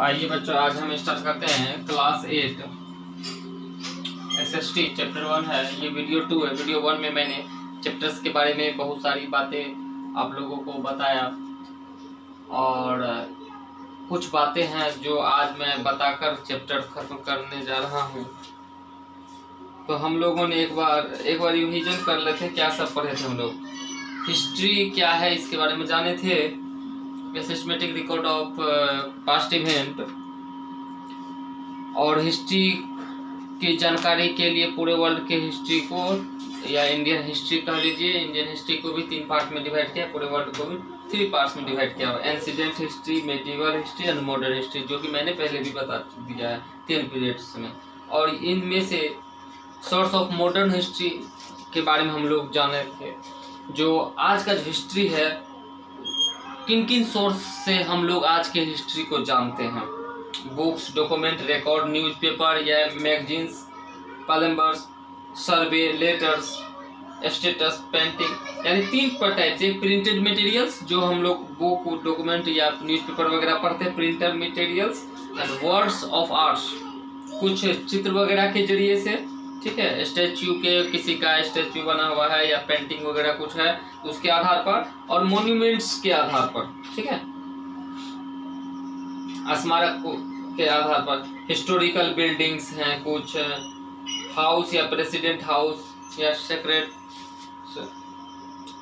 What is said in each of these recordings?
आइए बच्चों, आज हम स्टार्ट करते हैं क्लास 8 SST चैप्टर 1 है। ये वीडियो 2 है। वीडियो 1 में मैंने चैप्टर्स के बारे में बहुत सारी बातें आप लोगों को बताया और कुछ बातें हैं जो आज मैं बताकर चैप्टर खत्म करने जा रहा हूँ। तो हम लोगों ने एक बार रिवीजन कर लेते हैं, क्या सब पढ़े थे हम लोग। हिस्ट्री क्या है इसके बारे में जाने थे, systematic record of past event, और हिस्ट्री की जानकारी के लिए पूरे वर्ल्ड के हिस्ट्री को या इंडियन हिस्ट्री कह लीजिए। इंडियन हिस्ट्री को भी 3 पार्ट में डिवाइड किया, पूरे वर्ल्ड को भी 3 पार्ट्स में डिवाइड किया। Ancient history, medieval history and modern history, जो कि मैंने पहले भी बता दिया है 3 पीरियड्स में। और इनमें से सोर्स ऑफ मॉडर्न हिस्ट्री के बारे में हम लोग जाने थे। जो आज का जो हिस्ट्री है, किन किन सोर्स से हम लोग आज के हिस्ट्री को जानते हैं। बुक्स, डॉक्यूमेंट, रिकॉर्ड, न्यूज़पेपर या मैगजीन्स, पॉलिमर्स, सर्वे, लेटर्स, स्टेटस, पेंटिंग, यानी 3 टाइप से। प्रिंटेड मटेरियल्स, जो हम लोग बुक, डॉक्यूमेंट या न्यूज़पेपर वगैरह पढ़ते हैं, printed materials. And words of arts, कुछ चित्र वगैरह के जरिए से, ठीक है, स्टैच्यू के, किसी का स्टैच्यू बना हुआ है या पेंटिंग वगैरह कुछ है उसके आधार पर, और मॉन्यूमेंट्स के आधार पर, ठीक है, स्मारक के आधार पर। हिस्टोरिकल बिल्डिंग्स हैं, कुछ हाउस या प्रेसिडेंट हाउस या सेक्रेट,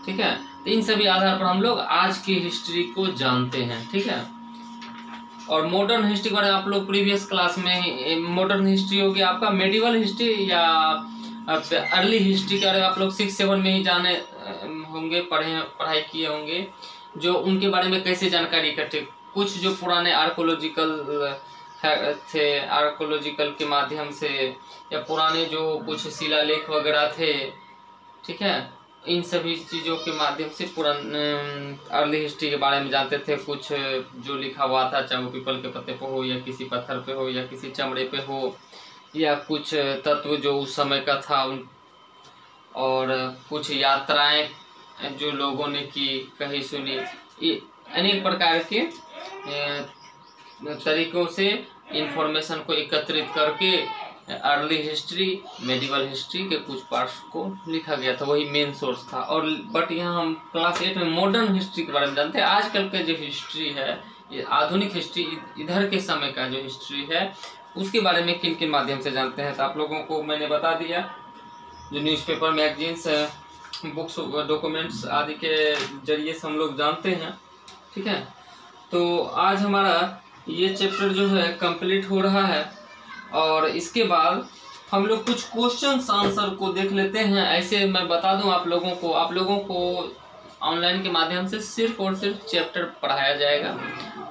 ठीक है। तो इन सभी आधार पर हम लोग आज की हिस्ट्री को जानते हैं, ठीक है। और मॉडर्न हिस्ट्री का आप लोग प्रीवियस क्लास में, मॉडर्न हिस्ट्री होगी आपका मेडिवल हिस्ट्री या अर्ली हिस्ट्री का आप लोग 6-7 में ही जाने होंगे, पढ़ाई किए होंगे, जो उनके बारे में कैसे जानकारी इकट्ठे। कुछ जो पुराने आर्कोलॉजिकल थे, आर्कोलॉजिकल के माध्यम से, या पुराने जो कुछ शिलालेख वगैरह थे, ठीक है, इन सभी चीज़ों के माध्यम से पुराने अर्ली हिस्ट्री के बारे में जानते थे। कुछ जो लिखा हुआ था, चाहे वो पीपल के पत्ते पे हो या किसी पत्थर पे हो या किसी चमड़े पे हो, या कुछ तत्व जो उस समय का था, और कुछ यात्राएं जो लोगों ने की, कही सुनी, अनेक प्रकार के तरीकों से इंफॉर्मेशन को एकत्रित करके अर्ली हिस्ट्री, मेडिवल हिस्ट्री के कुछ पार्ट्स को लिखा गया था, वही मेन सोर्स था। और बट यहाँ हम क्लास 8 में मॉडर्न हिस्ट्री के बारे में जानते हैं। आजकल के जो हिस्ट्री है, ये आधुनिक हिस्ट्री, इधर के समय का जो हिस्ट्री है, उसके बारे में किन किन माध्यम से जानते हैं। तो आप लोगों को मैंने बता दिया, जो न्यूज़पेपर, मैगजीन्स, बुक्स, डॉक्यूमेंट्स आदि के जरिए से हम लोग जानते हैं, ठीक है। तो आज हमारा ये चैप्टर जो है कंप्लीट हो रहा है, और इसके बाद हम लोग कुछ क्वेश्चंस आंसर को देख लेते हैं। ऐसे मैं बता दूं आप लोगों को ऑनलाइन के माध्यम से सिर्फ और सिर्फ चैप्टर पढ़ाया जाएगा।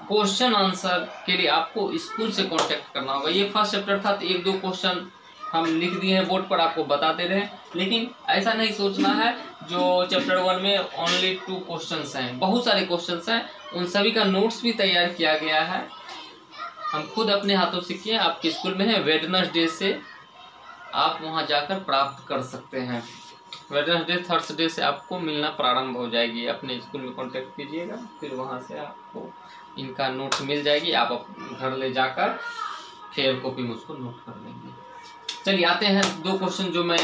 क्वेश्चन आंसर के लिए आपको स्कूल से कांटेक्ट करना होगा। ये फर्स्ट चैप्टर था, तो 1-2 क्वेश्चन हम लिख दिए हैं बोर्ड पर, आपको बताते रहे। लेकिन ऐसा नहीं सोचना है जो चैप्टर 1 में ओनली 2 क्वेश्चंस हैं, बहुत सारे क्वेश्चंस हैं। उन सभी का नोट्स भी तैयार किया गया है, हम खुद अपने हाथों से किए। आपके स्कूल में है, वेडनेसडे से आप वहां जाकर प्राप्त कर सकते हैं। वेडनेसडे, थर्सडे से आपको मिलना प्रारंभ हो जाएगी। अपने स्कूल में कांटेक्ट कीजिएगा, फिर वहां से आपको इनका नोट्स मिल जाएगी। आप घर ले जाकर फेयर कॉपी में उसको नोट कर लेंगे। चलिए आते हैं 2 क्वेश्चन जो मैं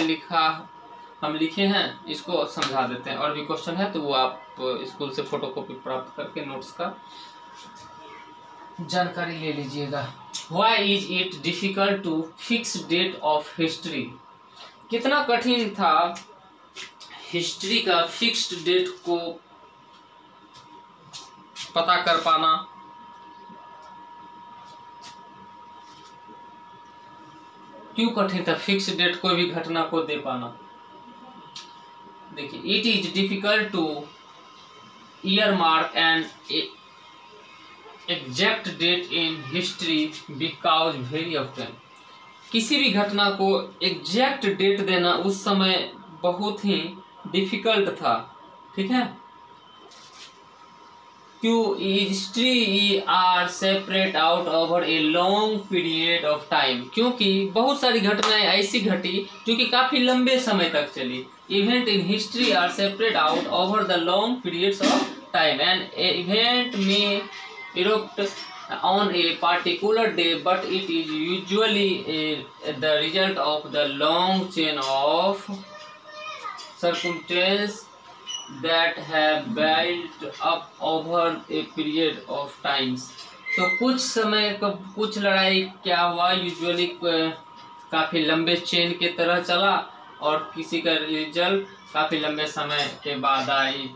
हम लिखे हैं, इसको समझा देते हैं। और भी क्वेश्चन है तो वो आप स्कूल से फोटोकॉपी प्राप्त करके नोट्स का जानकारी ले लीजिएगा। Why is it difficult to fix date of history? कितना कठिन था हिस्ट्री का फिक्स्ड डेट को पता कर पाना। क्यों कठिन था फिक्स्ड डेट कोई भी घटना को दे पाना। देखिए, it is difficult to earmark and exact date in history because very often, किसी भी घटना को एग्जैक्ट डेट देना उस समय बहुत ही डिफिकल्ट था, ठीक है। क्यों? History are separate out over a long period of time, क्योंकि बहुत सारी घटनाएं ऐसी घटी जो कि काफी लंबे समय तक चली। Event in history are separate out over the long periods of time, and event में erupt on a particular day, but it is usually the result of the long chain of circumstances that have built up over a period of times. तो कुछ समय का कुछ लड़ाई क्या हुआ, usually काफी लंबे चेन के तरह चला और किसी का रिजल्ट काफी लंबे समय के बाद आई,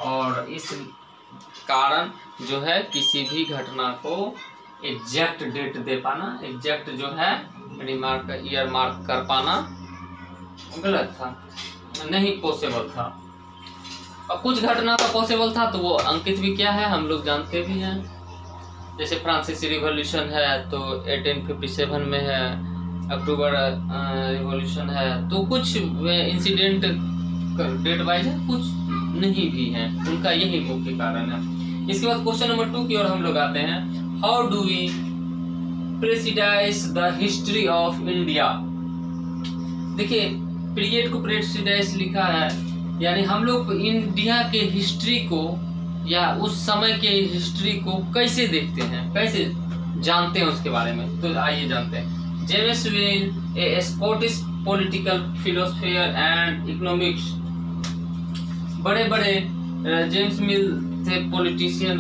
और इस कारण जो है किसी भी घटना को एग्जैक्ट डेट दे पाना, एग्जैक्ट जो है रिमार्क ईयर मार्क कर पाना गलत था, नहीं पॉसिबल था। और कुछ घटना का पॉसिबल था तो वो अंकित भी क्या है हम लोग जानते भी हैं। जैसे फ्रांसीसी रिवॉल्यूशन है तो 1857 में है, अक्टूबर रिवॉल्यूशन है, तो कुछ इंसिडेंट डेट वाइज है, कुछ नहीं भी है, उनका यही मुख्य कारण है। इसके बाद क्वेश्चन नंबर 2 की ओर हम लोग आते हैं। How do we periodise the history of India. देखिए पीरियड को प्रेसिडाइज लिखा है, यानी हम लोग इंडिया के हिस्ट्री को या उस समय के हिस्ट्री को कैसे देखते हैं, कैसे जानते हैं उसके बारे में। तो आइए जानते हैं। James mill A Scottish political philosopher and economics, बड़े बड़े जेम्स मिल थे पॉलिटिशियन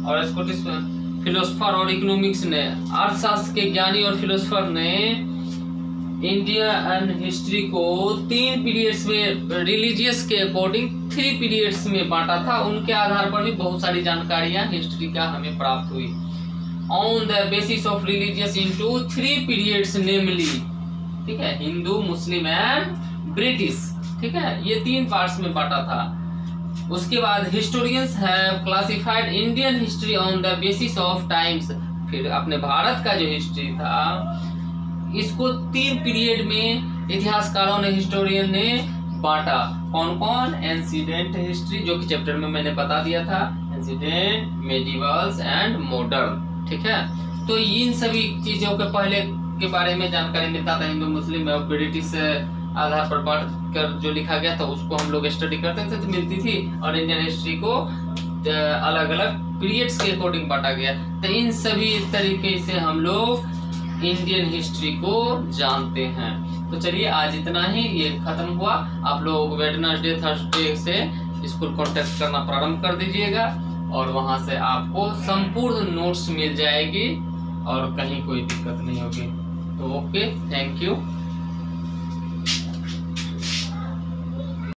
और स्कॉटिश फिलोसोफर और इकोनॉमिक्स ने, अर्थशास्त्र के ज्ञानी और फिलोसोफर ने इंडियन हिस्ट्री को 3 पीरियड्स में, रिलीजियस के अकॉर्डिंग 3 पीरियड्स में बांटा था। उनके आधार पर भी बहुत सारी जानकारियां हिस्ट्री का हमें प्राप्त हुई। On the basis of religious into 3 periods namely, ठीक है, हिंदू, मुस्लिम एंड ब्रिटिश, ठीक है, ये 3 पार्ट्स में बांटा था। उसके बाद historians have classified Indian history on the basis of times, फिर अपने भारत का जो हिस्ट्री था इसको 3 पीरियड में इतिहासकारों ने, हिस्टोरियन ने बांटा। कौन कौन? एंसीडेंट हिस्ट्री, जो कि चैप्टर में मैंने बता दिया था, एंसीडेंट, मेडिवल्स एंड मॉडर्न, ठीक है। तो इन सभी चीजों के पहले के बारे में जानकारी मिलता था, हिंदू, मुस्लिम और ब्रिटिश आधार पर बांट कर जो लिखा गया था उसको हम लोग स्टडी करते थे तो मिलती थी, और इंडियन हिस्ट्री को अलग अलग पीरियड्स के अकॉर्डिंग बांटा गया। तो इन सभी तरीके से हम लोग इंडियन हिस्ट्री को जानते हैं। तो चलिए आज इतना ही, ये खत्म हुआ। आप लोग वेडनेसडे, थर्सडे से स्कूल कांटेक्ट करना प्रारंभ कर दीजिएगा और वहां से आपको संपूर्ण नोट्स मिल जाएगी और कहीं कोई दिक्कत नहीं होगी। तो ओके, थैंक यू।